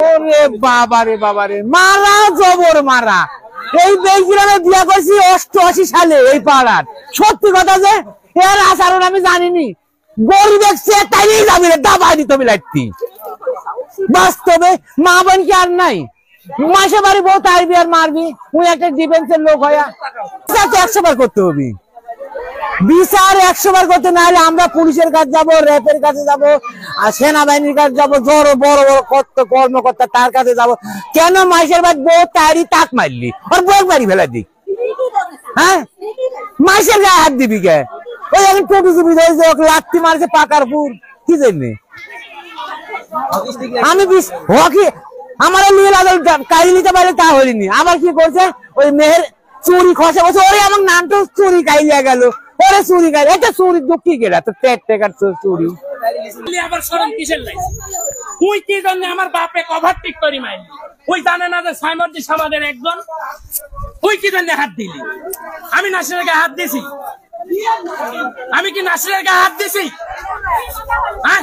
ওরে বাবারে বাবারে, মারা জবর মারা। এই বেগিরামে বিয়া করছি 88 সালে এই পাড়ার। সত্যি কথা যে এর আচরণ আমি জানিনি। গরু দেখছে তাই যাবি রে, দাবাই তুমি লাইতি। বাস্তবে মা বোন কি আর নাই? মাসে বাড়ি বউ তাইবি আর মারবি। তুই একটা ডিফেন্সের লোক হইয়া 100 বার করতে হবে বিচার, 100 বার করতে না হলে আমরা পুলিশের কাছে যাবো, র্যাপের কাছে যাবো, আর সেনাবাহিনীর কাছে যাবো, বড় বড় কর্মকর্তা তার কাছে যাবো। কেন মাসের বাদ বউ তারি তাক মারলি, ওর বউ বাড়ি ফেলা দিক? হ্যাঁ, মাসের গায়ে হাত দিবি কে? ওই এখন টোটো চুপি ধরেছে, ওকে লাত্তি মারছে পাকার পুর, কি জন্যে? আমি হকি আমার নীল আদল কালি নিতে পারলে তা হলিনি। আবার কি করছে, ওই মেয়ের চুরি খসে বসে, ওরে আমার নামটা চুরি কাইলিয়া গেল, ওরে চুরি কাইল। এটা চুরি দুঃখী গেলা তো, পেট টেকার চুরি। আবার সরম কিসের নাই? তুই কি জন্য আমার বাপে কভার টিক করি মাইলি? ওই জানে না যে সাইমর্জি সমাজের একজন? তুই কি জন্য হাত দিলি? আমি নাসিরের গায়ে হাত দিছি? আমি কি নাসিরের গায়ে হাত দিছি? হ্যাঁ,